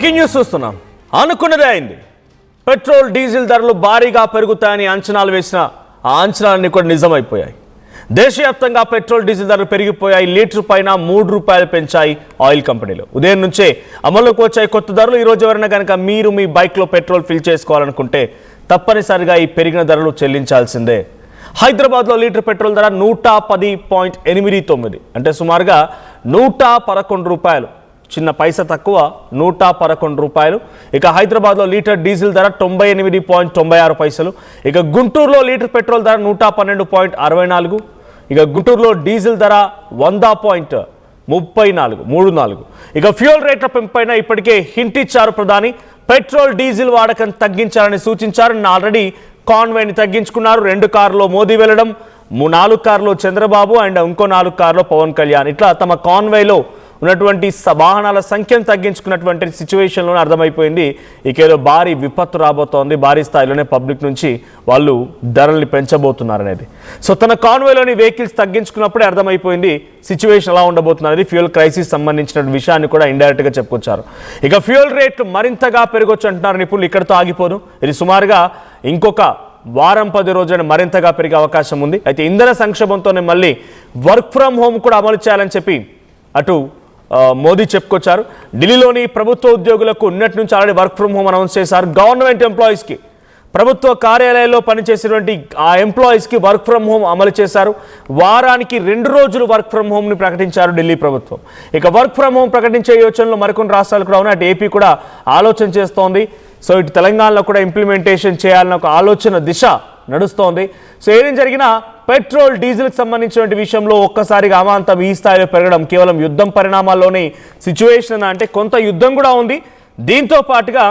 Breaking news చూస్తున్నాం. అనుకున్నదే అయింది. పెట్రోల్ డీజిల్ ధరలు భారీగా పెరుగుతాయని అంచనాలు వేసిన ఆ అంచనాలన్నీ కూడా నిజమైపోయాయి. దేశవ్యాప్తంగా పెట్రోల్ డీజిల్ ధరలు పెరిగిపోయాయి. లీటర్ పైన ₹3 పెంచాయి ఆయిల్ కంపెనీలు. ఉదయం నుంచే అమల్లోకి వచ్చాయి కొత్త ధరలు. ఈరోజు ఎవరైనా కనుక మీరు మీ బైక్లో పెట్రోల్ ఫిల్ చేసుకోవాలనుకుంటే తప్పనిసరిగా ఈ పెరిగిన ధరలు చెల్లించాల్సిందే. హైదరాబాద్లో లీటర్ పెట్రోల్ ధర ₹110.89, అంటే సుమారుగా ₹111, చిన్న పైసా తక్కువ, ₹111. ఇక హైదరాబాద్లో లీటర్ డీజిల్ ధర 98.96. ఇక గుంటూరులో లీటర్ పెట్రోల్ ధర ₹112.64. ఇక గుంటూరులో డీజిల్ ధర 100.34. ఇక ఫ్యూయల్ రేట్ల పెంపైన ఇప్పటికే హింట్ ఇచ్చారు ప్రధాని. పెట్రోల్ డీజిల్ వాడకం తగ్గించాలని సూచించారు. ఆల్రెడీ కాన్వాయ్ని తగ్గించుకున్నారు. 2 కార్లలో మోదీ వెళ్ళడం, 4 కార్లో చంద్రబాబు అండ్ ఇంకో 4 కార్లో పవన్ కళ్యాణ్, ఇట్లా తమ కాన్వాయ్లో ఉన్నటువంటి వాహనాల సంఖ్యను తగ్గించుకున్నటువంటి సిచ్యువేషన్లోనే అర్థమైపోయింది ఇకేదో భారీ విపత్తు రాబోతోంది, భారీ స్థాయిలోనే పబ్లిక్ నుంచి వాళ్ళు ధరల్ని పెంచబోతున్నారు అనేది. సో తన కాన్వాయ్లోని వెహికల్స్ తగ్గించుకున్నప్పుడే అర్థమైపోయింది సిచ్యువేషన్ ఎలా ఉండబోతుంది అనేది. ఫ్యూయల్ క్రైసిస్ సంబంధించిన విషయాన్ని కూడా ఇండైరెక్ట్గా చెప్పుకొచ్చారు. ఇక ఫ్యూయల్ రేట్లు మరింతగా పెరగొచ్చు అంటున్నారు నిపుణులు. ఇక్కడతో ఆగిపోదు, ఇది సుమారుగా ఇంకొక వారం 10 రోజులను మరింతగా పెరిగే అవకాశం ఉంది. అయితే ఇంధన సంక్షోభంతోనే మళ్ళీ వర్క్ ఫ్రమ్ హోమ్ కూడా అమలు చేయాలని చెప్పి అటు మోదీ చెప్పుకొచ్చారు. ఢిల్లీలోని ప్రభుత్వ ఉద్యోగులకు ఉన్నటి నుంచి already work from home announce చేశారు. గవర్నమెంట్ ఎంప్లాయీస్కి, ప్రభుత్వ కార్యాలయాల్లో పనిచేసేటువంటి ఆ ఎంప్లాయీస్కి వర్క్ ఫ్రమ్ హోమ్ అమలు చేశారు. వారానికి 2 రోజులు వర్క్ ఫ్రమ్ హోమ్ని ప్రకటించారు ఢిల్లీ ప్రభుత్వం. ఇక వర్క్ ఫ్రమ్ హోమ్ ప్రకటించే యోచనలో మరికొన్ని రాష్ట్రాలు కూడా ఉన్నాయి. అటు ఏపీ కూడా ఆలోచన చేస్తోంది. సో ఇటు తెలంగాణలో కూడా ఇంప్లిమెంటేషన్ చేయాలన్న ఒక ఆలోచన దిశ నడుస్తోంది. సో ఏం జరిగినా పెట్రోల్ డీజిల్కి సంబంధించిన విషయంలో ఒక్కసారిగా అమాంతం ఈ స్థాయిలో పెరగడం కేవలం యుద్ధం పరిణామాల్లోని సిచ్యువేషన్ అంటే కొంత యుద్ధం కూడా ఉంది. దీంతో పాటుగా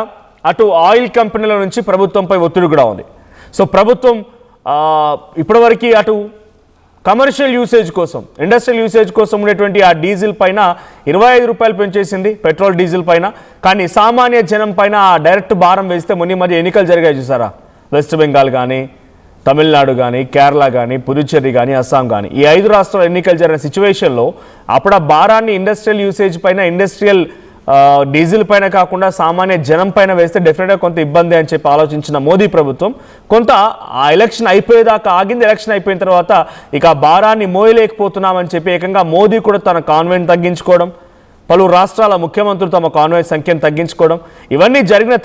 అటు ఆయిల్ కంపెనీల నుంచి ప్రభుత్వంపై ఒత్తిడి కూడా ఉంది. సో ప్రభుత్వం ఇప్పటివరకు అటు కమర్షియల్ యూసేజ్ కోసం, ఇండస్ట్రియల్ యూసేజ్ కోసం ఉండేటువంటి ఆ డీజిల్ పైన ₹25 పెంచేసింది, పెట్రోల్ డీజిల్ పైన. కానీ సామాన్య జనం పైన డైరెక్ట్ భారం వేస్తే మొన్న మధ్య ఎన్నికలు జరిగాయి చూసారా, వెస్ట్ బెంగాల్ కానీ, తమిళనాడు కానీ, కేరళ కానీ, పుదుచ్చేరి కానీ, అస్సాం కానీ, ఈ 5 రాష్ట్రాల ఎన్నికలు జరిగిన సిచ్యువేషన్లో అప్పుడు ఆ భారాన్ని ఇండస్ట్రియల్ యూసేజ్ పైన, ఇండస్ట్రియల్ డీజిల్ పైన కాకుండా సామాన్య జనం పైన వేస్తే డెఫినెట్గా కొంత ఇబ్బంది అని చెప్పి ఆలోచించిన మోదీ ప్రభుత్వం కొంత ఆ ఎలక్షన్ అయిపోయేదాకా ఆగింది. ఎలక్షన్ అయిపోయిన తర్వాత ఇక ఆ భారాన్ని మోయలేకపోతున్నామని చెప్పి ఏకంగా మోదీ కూడా తన కాన్వాయ్ని తగ్గించుకోవడం, పలు రాష్ట్రాల ముఖ్యమంత్రులు తమ కాన్వాయ్ సంఖ్యను తగ్గించుకోవడం, ఇవన్నీ జరిగిన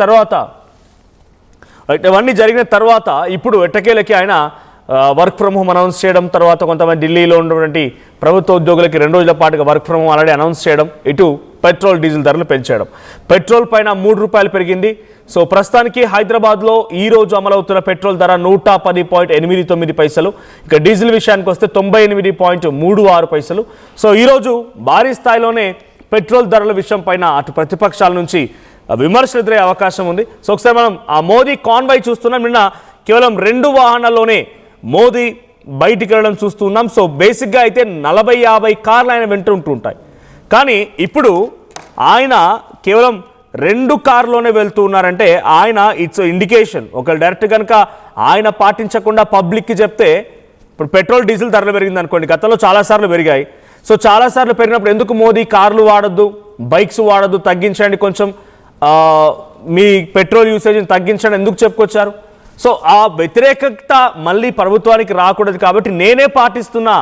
తర్వాత ఇప్పుడు ఎట్టకేలకి ఆయన వర్క్ ఫ్రమ్ హోమ్ అనౌన్స్ చేయడం, తర్వాత కొంతమంది ఢిల్లీలో ఉన్నటువంటి ప్రభుత్వ ఉద్యోగులకి 2 రోజుల పాటుగా work from home already announce చేయడం, ఇటు పెట్రోల్ డీజిల్ ధరలు పెంచడం. పెట్రోల్ పైన ₹3 పెరిగింది. సో ప్రస్తుతానికి హైదరాబాద్లో ఈ రోజు అమలవుతున్న పెట్రోల్ ధర ₹110.89. ఇక డీజిల్ విషయానికి వస్తే 98.36. సో ఈరోజు భారీ స్థాయిలోనే పెట్రోల్ ధరల విషయం పైన అటు ప్రతిపక్షాల నుంచి విమర్శలు ఎదురయ్యే అవకాశం ఉంది. సో ఒకసారి మనం ఆ మోదీ కాన్వాయ్ చూస్తున్నాం. నిన్న కేవలం 2 వాహనాల్లోనే మోదీ బయటికి వెళ్ళడం చూస్తున్నాం. సో బేసిక్గా అయితే 40-50 కార్లు ఆయన వెంట ఉంటుంటాయి. కానీ ఇప్పుడు ఆయన కేవలం 2 కార్లోనే వెళ్తూ ఉన్నారంటే ఆయన ఇట్స్ ఇండికేషన్. ఒకవేళ డైరెక్ట్ కనుక ఆయన పాటించకుండా పబ్లిక్కి చెప్తే, ఇప్పుడు పెట్రోల్ డీజిల్ ధరలు పెరిగింది అనుకోండి, గతంలో చాలాసార్లు పెరిగాయి. సో చాలాసార్లు పెరిగినప్పుడు ఎందుకు మోదీ కార్లు వాడద్దు, బైక్స్ వాడద్దు, తగ్గించండి, కొంచెం మీ పెట్రోల్ యూసేజ్ని తగ్గించండి ఎందుకు చెప్పుకొచ్చారు? సో ఆ వ్యతిరేకత మళ్ళీ ప్రభుత్వానికి రాకూడదు కాబట్టి నేనే పాటిస్తున్నా,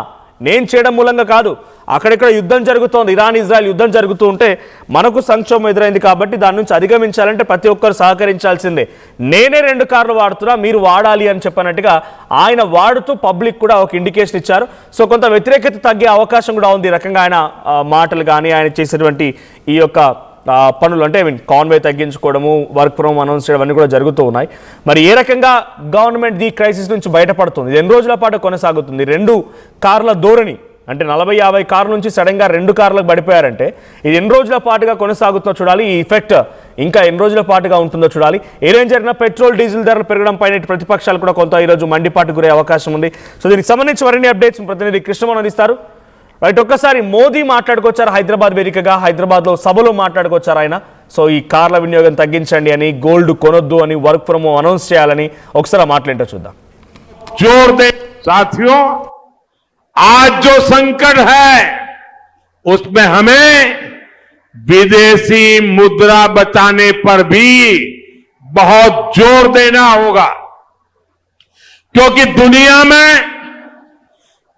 నేను చేయడం మూలంగా కాదు. అక్కడెక్కడ యుద్ధం జరుగుతోంది, ఇరాన్ ఇజ్రాయెల్ యుద్ధం జరుగుతూ ఉంటే మనకు సంక్షోభం ఎదురైంది కాబట్టి దాని నుంచి అధిగమించాలంటే ప్రతి ఒక్కరు సహకరించాల్సిందే. నేనే 2 కార్లు వాడుతున్నా, మీరు వాడాలి అని చెప్పినట్టుగా ఆయన వాడుతూ పబ్లిక్ కూడా ఒక ఇండికేషన్ ఇచ్చారు. సో కొంత వ్యతిరేకత తగ్గే అవకాశం కూడా ఉంది. ఈ రకంగా ఆయన మాటలు కానీ, ఆయన చేసేటువంటి ఈ యొక్క పనులు అంటే కాన్వాయ్ తగ్గించుకోవడము, వర్క్ ఫ్రమ్ అనౌన్స్ చేయడం అన్నీ కూడా జరుగుతూ ఉన్నాయి. మరి ఏ రకంగా గవర్నమెంట్ ఈ క్రైసిస్ నుంచి బయటపడుతుంది, 2 రోజుల పాటు కొనసాగుతుంది. 2 కార్ల ధోరణి అంటే 40-50 కార్ల నుంచి సడన్గా 2 కార్లకు పడిపోయారంటే ఇది ఎన్ని రోజుల పాటుగా కొనసాగుతుందో చూడాలి. ఈ ఎఫెక్ట్ ఇంకా ఎన్ని రోజుల పాటుగా ఉంటుందో చూడాలి. ఏదేం జరిగినా పెట్రోల్ డీజిల్ ధరలు పెరగడం పైన ప్రతిపక్షాలు కూడా కొంత ఈరోజు మండిపాటు గురే అవకాశం ఉంది. సో దీనికి సంబంధించి మరిన్ని అప్డేట్స్ ప్రతినిధి కృష్ణమోహన్ అందిస్తారు. రైట్, ఒక్కసారి మోదీ మాట్లాడుకొచ్చారు హైదరాబాద్ వేదికగా, హైదరాబాద్లో సభలో మాట్లాడుకొచ్చారు ఆయన. సో ఈ కార్ల వినియోగం తగ్గించండి అని, గోల్డ్ కొనొద్దు అని, వర్క్ ఫ్రమ్ హోమ్ అనౌన్స్ చేయాలని ఒకసారి మాట్లాడేంటో చూద్దాం. जोर दे साथियों, आज जो संकट है उसमें हमें विदेशी मुद्रा बचाने पर भी बहुत जोर देना होगा, क्योंकि दुनिया में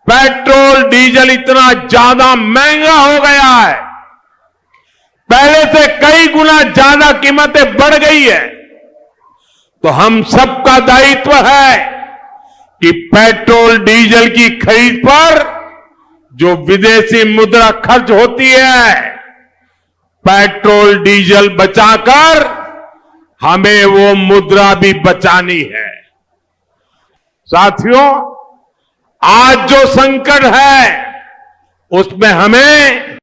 पेट्रोल डीजल इतना ज्यादा महंगा हो गया है, पहले से कई गुना ज्यादा कीमतें बढ़ गई है। तो हम सबका दायित्व है कि पेट्रोल डीजल की खरीद पर जो विदेशी मुद्रा खर्च होती है, पेट्रोल डीजल बचाकर हमें वो मुद्रा भी बचानी है। साथियों, आज जो संकट है उसमें हमें